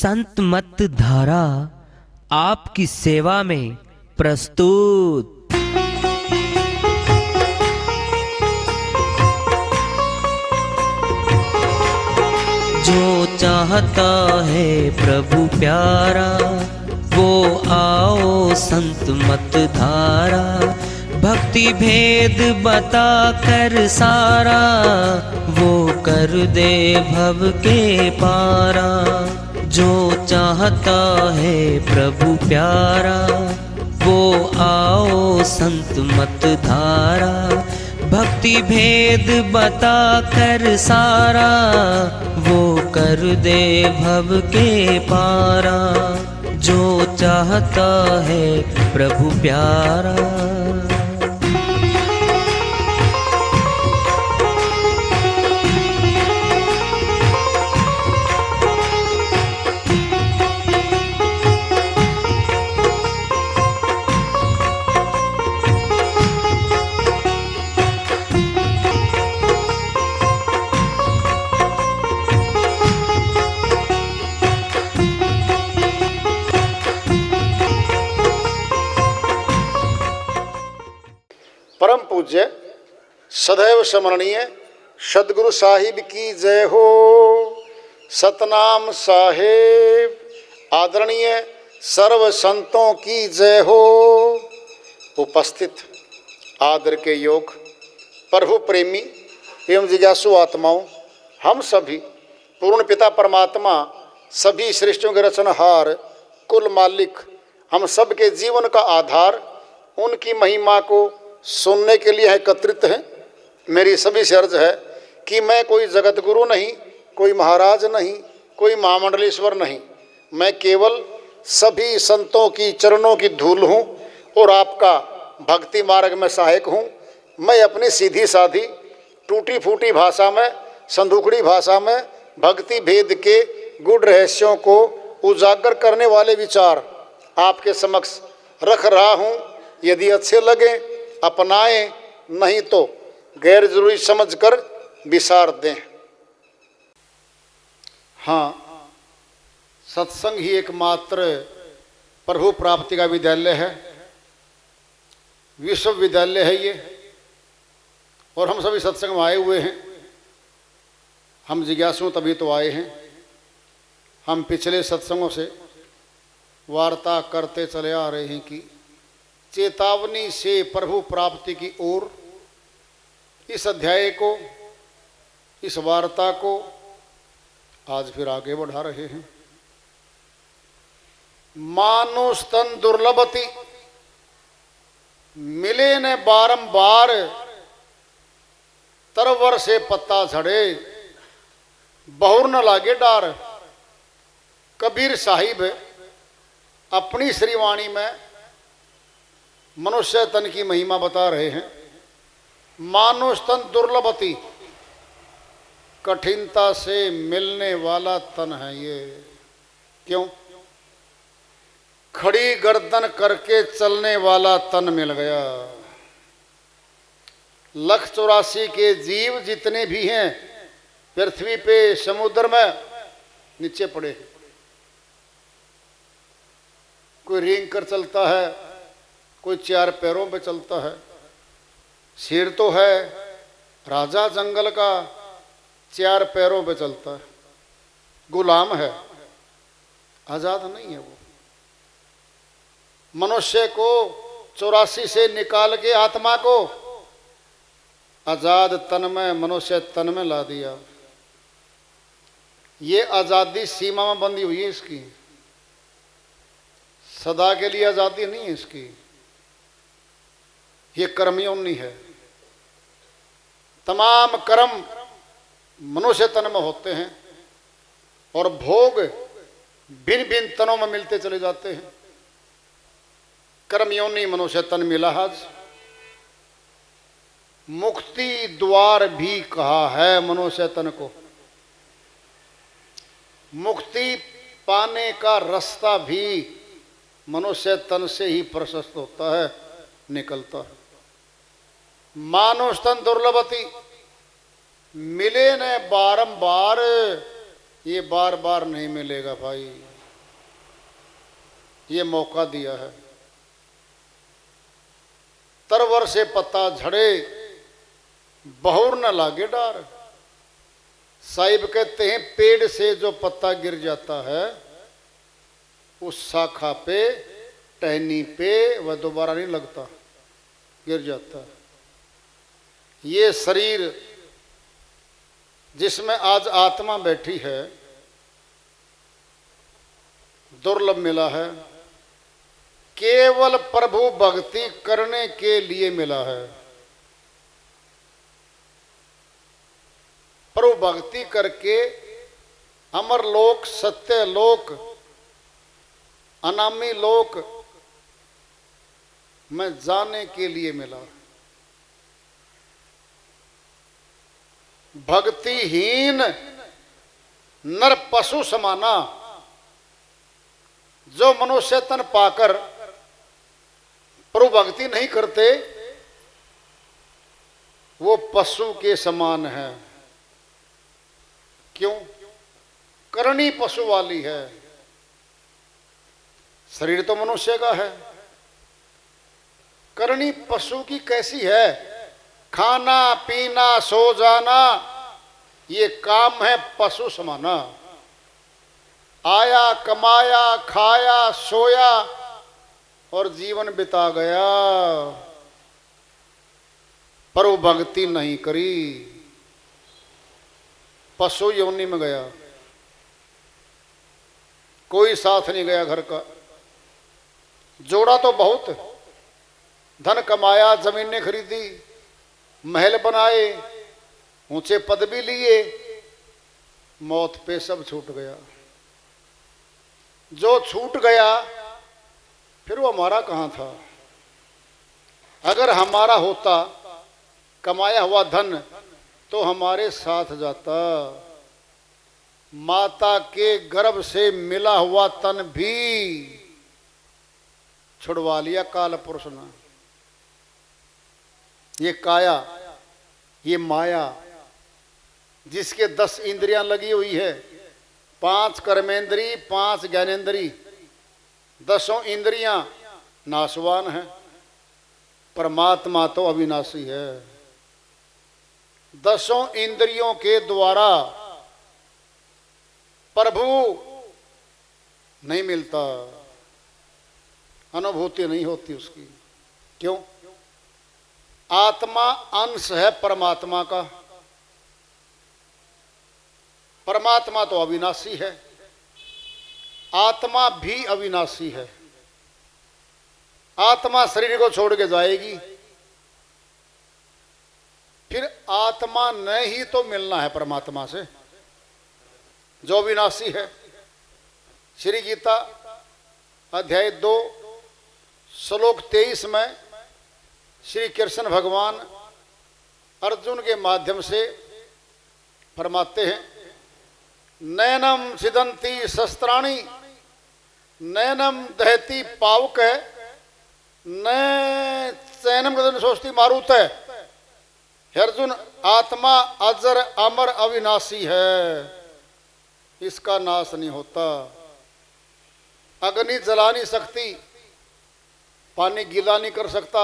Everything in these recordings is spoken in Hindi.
संत मत धारा आपकी सेवा में प्रस्तुत। जो चाहता है प्रभु प्यारा वो आओ संत मत धारा, भक्ति भेद बता कर सारा वो कर दे भव के पारा। जो चाहता है प्रभु प्यारा वो आओ संत मत धारा, भक्ति भेद बता कर सारा वो कर दे भव के पारा। जो चाहता है प्रभु प्यारा। परम पूज्य सदैव स्मरणीय सदगुरु साहिब की जय हो। सतनाम साहेब आदरणीय सर्व संतों की जय हो। उपस्थित आदर के योग प्रभु प्रेमी एवं जिज्ञासु आत्माओं, हम सभी पूर्ण पिता परमात्मा सभी सृष्टियों के रचनहार कुल मालिक हम सब के जीवन का आधार उनकी महिमा को सुनने के लिए एकत्रित हैं। मेरी सभी से अर्ज है कि मैं कोई जगत गुरु नहीं, कोई महाराज नहीं, कोई महामंडलेश्वर नहीं, मैं केवल सभी संतों की चरणों की धूल हूँ और आपका भक्ति मार्ग में सहायक हूँ। मैं अपनी सीधी साधी टूटी फूटी भाषा में, संदूकड़ी भाषा में भक्ति भेद के गूढ़ रहस्यों को उजागर करने वाले विचार आपके समक्ष रख रहा हूँ। यदि अच्छे लगे अपनाएं, नहीं तो गैर जरूरी समझकर विसार दें। हाँ, सत्संग ही एकमात्र प्रभु प्राप्ति का विद्यालय है, विश्वविद्यालय है ये। और हम सभी सत्संग में आए हुए हैं। हम जिज्ञासु तभी तो आए हैं। हम पिछले सत्संगों से वार्ता करते चले आ रहे हैं कि चेतावनी से प्रभु प्राप्ति की ओर इस अध्याय को, इस वार्ता को आज फिर आगे बढ़ा रहे हैं। मानुस्तन दुर्लभति मिले न बारंबार, तरवर से पत्ता झड़े बहुर न लागे डार। कबीर साहिब अपनी श्रीवाणी में मनुष्य तन की महिमा बता रहे हैं। मानुष तन दुर्लभति, कठिनता से मिलने वाला तन है ये। क्यों? खड़ी गर्दन करके चलने वाला तन मिल गया। 184 के जीव जितने भी हैं पृथ्वी पे, समुद्र में नीचे पड़े। कोई रेंग कर चलता है, कोई 4 पैरों पे चलता है। शेर तो है राजा जंगल का, 4 पैरों पे चलता है। गुलाम है, आजाद नहीं है वो। मनुष्य को 84 से निकाल के आत्मा को आजाद तन में, मनुष्य तन में ला दिया। ये आजादी सीमा में बंधी हुई है इसकी, सदा के लिए आजादी नहीं है इसकी। ये कर्मयोनि है। तमाम कर्म मनुष्य तन में होते हैं और भोग भिन्न भिन्न तनों में मिलते चले जाते हैं। कर्मयोनि मनुष्य तन मिला आज। मुक्ति द्वार भी कहा है मनुष्य तन को। मुक्ति पाने का रास्ता भी मनुष्य तन से ही प्रशस्त होता है, निकलता है। मानुष तन दुर्लभति मिले न बारंबार, ये बार बार नहीं मिलेगा भाई। ये मौका दिया है। तरवर से पत्ता झड़े बहुर न लागे डार। साहिब कहते हैं पेड़ से जो पत्ता गिर जाता है उस शाखा पे, टहनी पे वह दोबारा नहीं लगता, गिर जाता है। ये शरीर जिसमें आज आत्मा बैठी है दुर्लभ मिला है, केवल प्रभु भक्ति करने के लिए मिला है। प्रभु भक्ति करके अमर लोक, सत्य लोक, अनामी लोक में जाने के लिए मिला। भक्तिहीन नर पशु समाना, जो मनुष्य तन पाकर प्रभु भक्ति नहीं करते वो पशु के समान है। क्यों? करनी पशु वाली है। शरीर तो मनुष्य का है, करनी पशु की कैसी है? खाना पीना सो जाना ये काम है पशु समाना। आया कमाया खाया सोया और जीवन बिता गया, पर वो भक्ति नहीं करी, पशु योनि में गया। कोई साथ नहीं गया घर का। जोड़ा तो बहुत, धन कमाया, जमीनें खरीदी, महल बनाए, ऊंचे पद भी लिए, मौत पे सब छूट गया। जो छूट गया फिर वो हमारा कहाँ था? अगर हमारा होता कमाया हुआ धन तो हमारे साथ जाता। माता के गर्भ से मिला हुआ तन भी छुड़वा लिया काल पुरुष ने। ये काया, ये माया जिसके 10 इंद्रियां लगी हुई है, 5 कर्मेंद्री, 5 ज्ञानेंद्री, 10 इंद्रियां नाशवान है। परमात्मा तो अविनाशी है। 10 इंद्रियों के द्वारा प्रभु नहीं मिलता, अनुभूति नहीं होती उसकी। क्यों? आत्मा अंश है परमात्मा का। परमात्मा तो अविनाशी है, आत्मा भी अविनाशी है। आत्मा शरीर को छोड़ के जाएगी, फिर आत्मा ने ही तो मिलना है परमात्मा से जो अविनाशी है। श्री गीता अध्याय 2 श्लोक 23 में श्री कृष्ण भगवान अर्जुन के माध्यम से फरमाते हैं, नैनम सिदंती शस्त्राणि नैनम दहती पावक है न चैनम कदन सोचती मारुत है। हे अर्जुन, आत्मा अजर अमर अविनाशी है, इसका नाश नहीं होता। अग्नि जला नहीं सकती, पानी गीला नहीं कर सकता,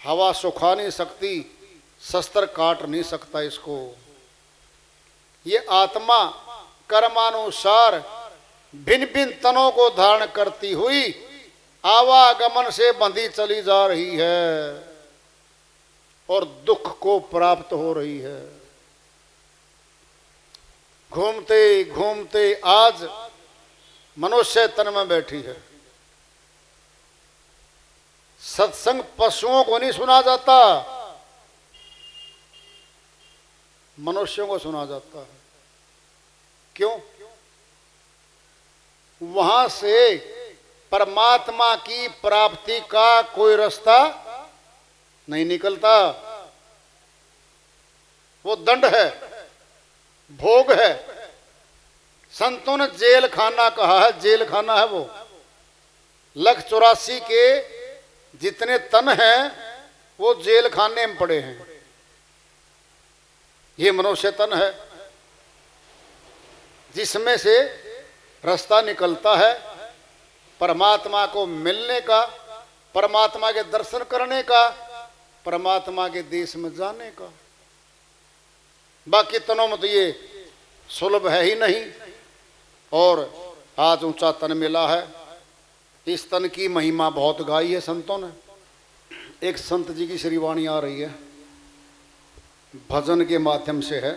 हवा सुखा नहीं सकती, शस्त्र काट नहीं सकता इसको। ये आत्मा कर्मानुसार भिन्न भिन्न तनों को धारण करती हुई आवागमन से बंधी चली जा रही है और दुख को प्राप्त हो रही है। घूमते घूमते आज मनुष्य तन में बैठी है। सत्संग पशुओं को नहीं सुना जाता, मनुष्यों को सुना जाता है। क्यों? वहां से परमात्मा की प्राप्ति का कोई रास्ता नहीं निकलता। वो दंड है, भोग है। संतों ने जेल खाना कहा है, जेल खाना है वो। 184 के जितने तन हैं वो जेल खाने में पड़े हैं। ये मनुष्य तन है जिसमें से रास्ता निकलता है परमात्मा को मिलने का, परमात्मा के दर्शन करने का, परमात्मा के देश में जाने का। बाकी तनों में तो ये सुलभ है ही नहीं। और आज ऊंचा तन मिला है, इस तन की महिमा बहुत गाई है संतों ने। एक संत जी की श्रीवाणी आ रही है, भजन के माध्यम से है,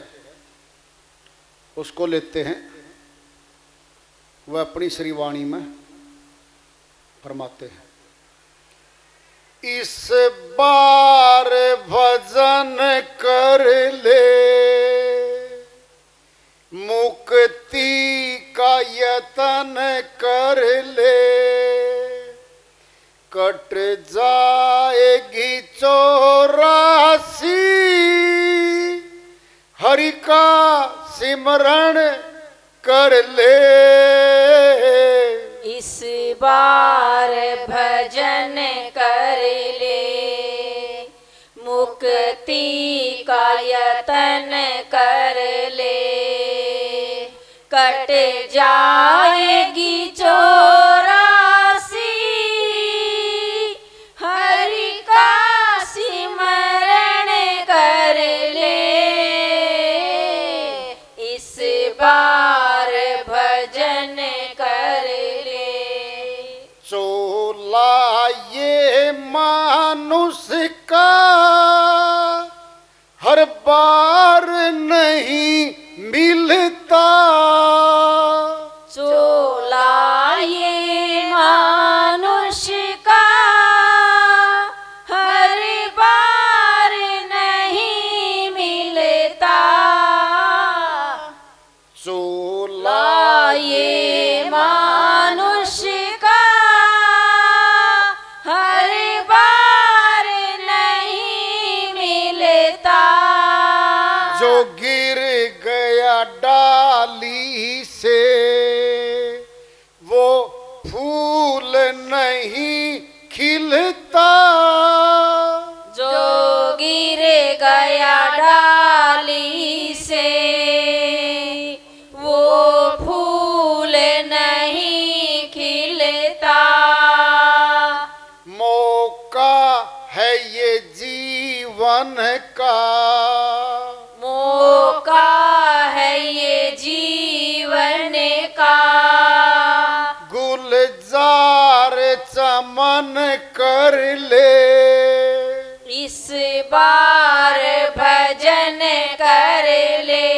उसको लेते हैं। वह अपनी श्रीवाणी में फरमाते हैं, इस बार भजन कर ले, मुक्ति का यतन कर ले, कट जाएगी 84, हरि का सिमरण कर ले। इस बार भजन कर ले, मुक्ति का यतन कर ले, कट जाएगी 84, हरि का सिमरण कर ले। इस बार भजन कर ले। चोला ये मानुष का हर बार नहीं मिलता, चोला ये मानुष का हर बार नहीं मिलता, चोला ये मानुष का हर बार नहीं मिलता। जो गिर गया डाली से वो फूल नहीं खिलता, जो गिर गया डाली से वो फूल नहीं खिलता। मौका है ये जीवन का, मौका है ये जीवन का, गुलजार चमन कर ले। इस बार भजन कर ले,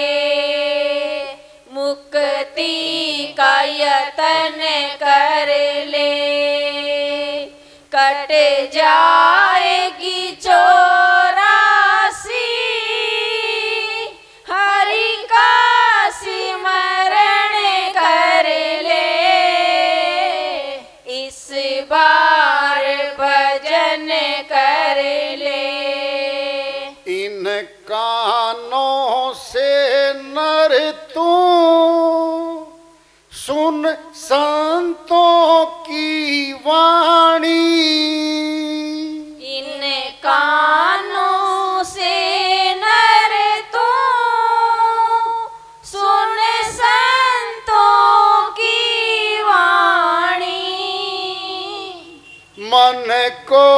मुक्ति का यतन कर ले, कट जाएगी 84, हरि का सिमरण कर ले। इस बार भजन कर ले। इन कानों से नर तू सुन संतों की वाणी, इन कानों से नर तू सुन संतों की वाणी, मन को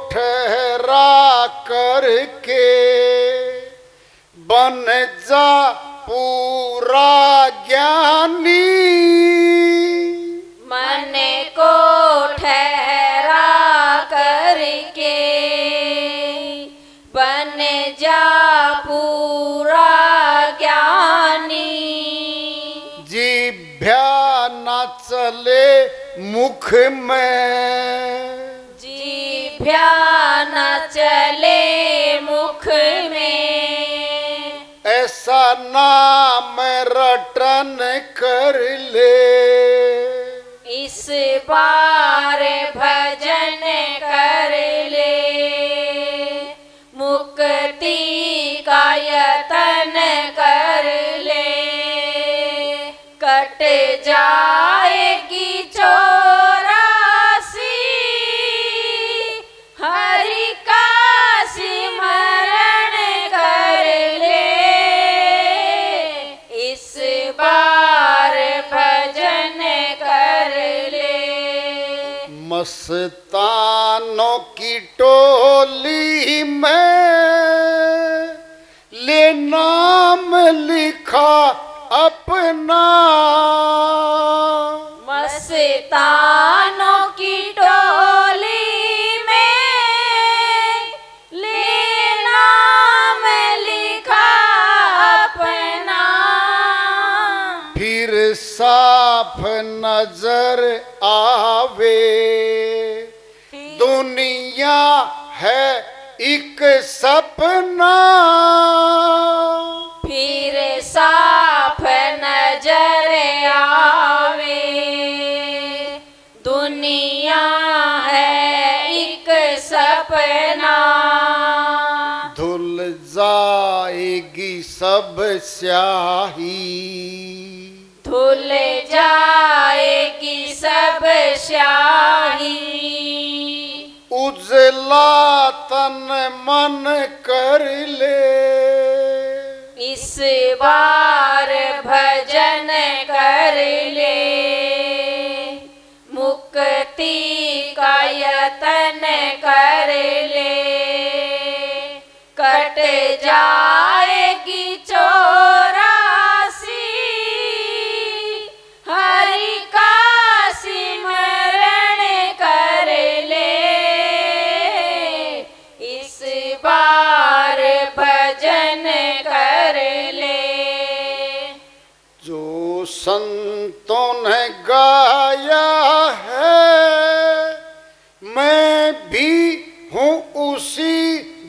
ठहरा करके बन जा पूरा ज्ञानी, मन को ठहरा करके बन जा पूरा ज्ञानी। जिभ्या न चले मुख में, जिभ्या न चले मुख में, ऐसा नाम रटन कर ले। इस बार भजन कर ले, मुक्ति का यतन कर ले, कट जाएगी 84, हरि का सिमरण कर ले। इस बार भजन कर ले। मस्तानों की टोली में ले नाम लिखा अपना, मस्तानों की टोली में ले नाम लिखा अपना, फिर साफ नजर आवे दुनिया है एक सपना, फिर साफ नजर आवे दुनिया है एक सपना, धुल जाएगी सब स्याही, धुल जाएगी सब स्याही, उजला तन मन कर ले इस बार भजन कर ले, मुक्ति का यतन कर ले, कट जाएगी 84, हरि का सिमरण कर ले, इस बार भजन कर ले। जो संतों ने गाया है मैं भी हूँ उसी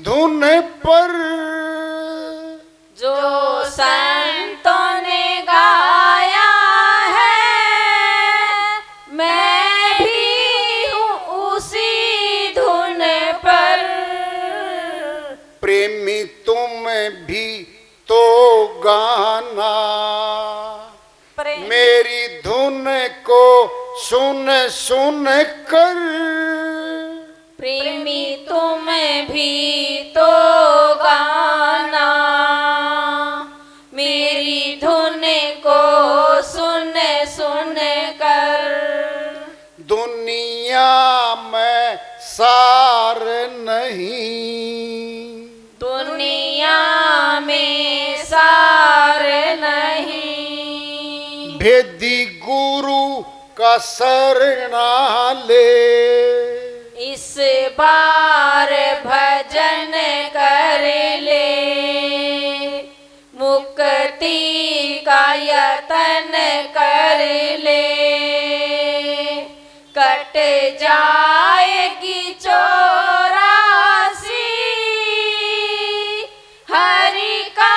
धुन पर, जो संतों ने गाया है मैं भी हूँ उसी धुन पर, प्रेमी तुम भी तो गाना मेरी धुन को सुन सुन कर, प्रेमी तुम भी तो गाना मेरी धुन को सुन सुन कर, दुनिया में सार नहीं, दुनिया में सार नहीं, भेदी गुरु का शरणा ले इस बार भजन कर ले, मुक्ति का यतन कर ले, कट जाएगी 84, हरि का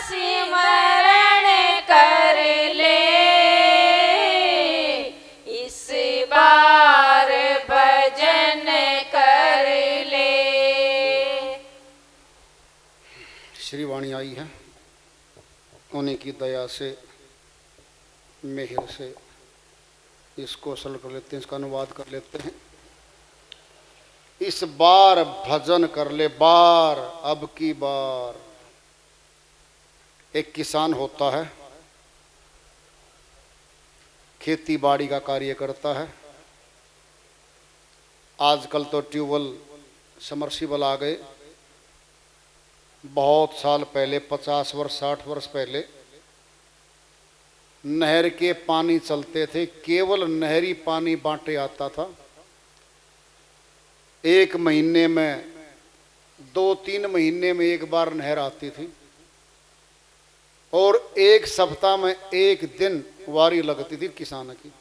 सिमरण कर ले, इस बार भजन कर ले। श्री वाणी आई है, उन्हीं की दया से मेहर से इसको सरल कर लेते हैं, इसका अनुवाद कर लेते हैं। इस बार भजन कर ले बार, अब की बार। एक किसान होता है, खेती बाड़ी का कार्य करता है। आजकल तो ट्यूबवेल समरसीबल आ गए। बहुत साल पहले 50 वर्ष 60 वर्ष पहले नहर के पानी चलते थे, केवल नहरी पानी बांटे आता था। एक महीने में 2-3 महीने में एक बार नहर आती थी और एक सप्ताह में एक दिन वारी लगती थी किसान की।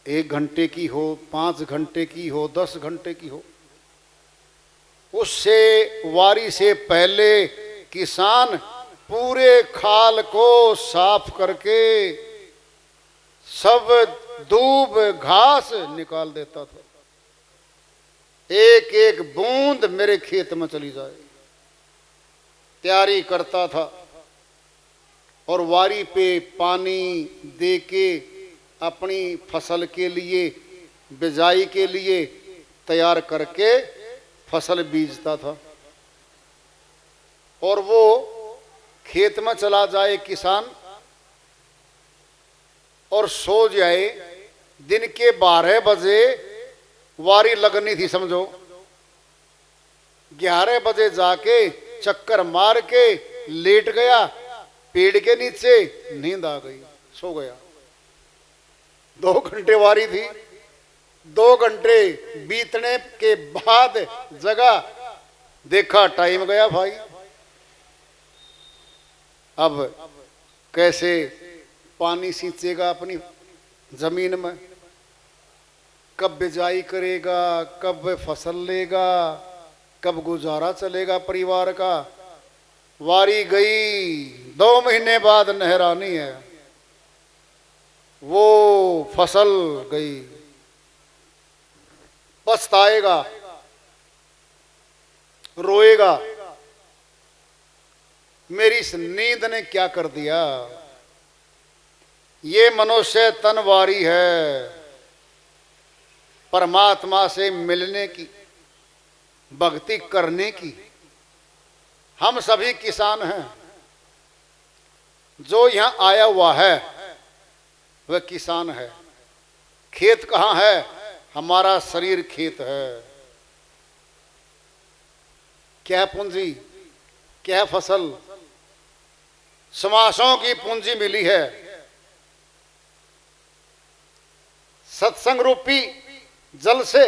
1 घंटे की हो, 5 घंटे की हो, 10 घंटे की हो। उससे वारी से पहले किसान पूरे खाल को साफ करके सब दूब घास निकाल देता था। एक एक बूंद मेरे खेत में चली जाए, तैयारी करता था और वारी पे पानी दे के अपनी फसल के लिए, बिजाई के लिए तैयार करके फसल बीजता था। और वो खेत में चला जाए किसान और सो जाए दिन के 12 बजे वारी लगनी थी समझो। 11 बजे जाके चक्कर मार के लेट गया पेड़ के नीचे, नींद आ गई, सो गया। 2 घंटे वारी थी। 2 घंटे बीतने के बाद जगा, देखा टाइम गया भाई। अब कैसे पानी सींचेगा अपनी जमीन में, कब बिजाई करेगा, कब फसल लेगा, कब गुजारा चलेगा परिवार का। वारी गई, 2 महीने बाद नहरानी है, वो फसल गई, पछताएगा, रोएगा, मेरी इस नींद ने क्या कर दिया। ये मनुष्य तन वारी है परमात्मा से मिलने की, भक्ति करने की। हम सभी किसान हैं, जो यहां आया हुआ है वह किसान है। खेत कहां है? हमारा शरीर खेत है। क्या पूंजी, क्या फसल, समासों की पूंजी मिली है। सत्संग रूपी जल से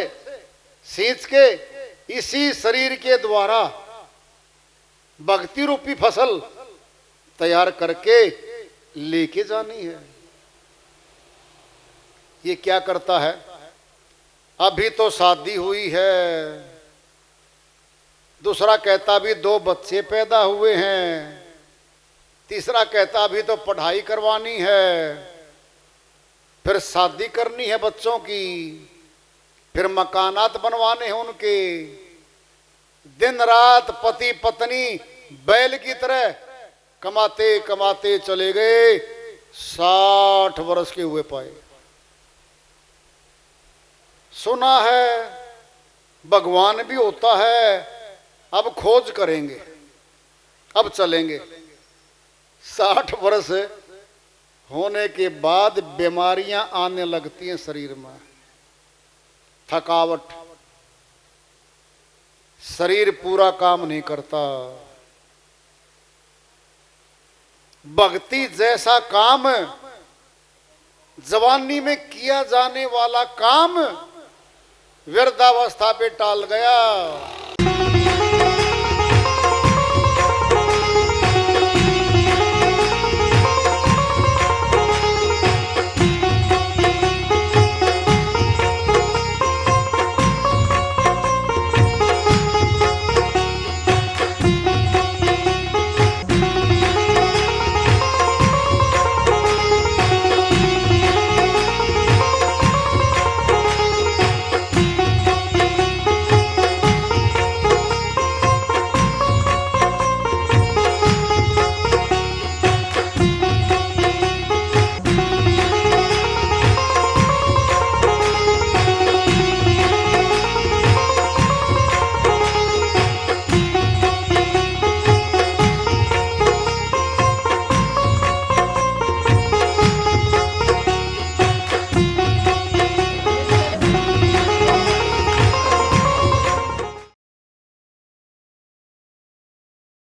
सींच के इसी शरीर के द्वारा भक्ति रूपी फसल तैयार करके लेके जानी है। ये क्या करता है? अभी तो शादी हुई है, दूसरा कहता भी 2 बच्चे पैदा हुए हैं, तीसरा कहता अभी तो पढ़ाई करवानी है, फिर शादी करनी है बच्चों की, फिर मकानात बनवाने हैं उनके। दिन रात पति पत्नी बैल की तरह कमाते कमाते चले गए, 60 वर्ष के हुए पाए। सुना है भगवान भी होता है, अब खोज करेंगे, अब चलेंगे। 60 वर्ष होने के बाद बीमारियां आने लगती हैं शरीर में, थकावट, शरीर पूरा काम नहीं करता। भक्ति जैसा काम, जवानी में किया जाने वाला काम वृद्धावस्था पे टाल गया।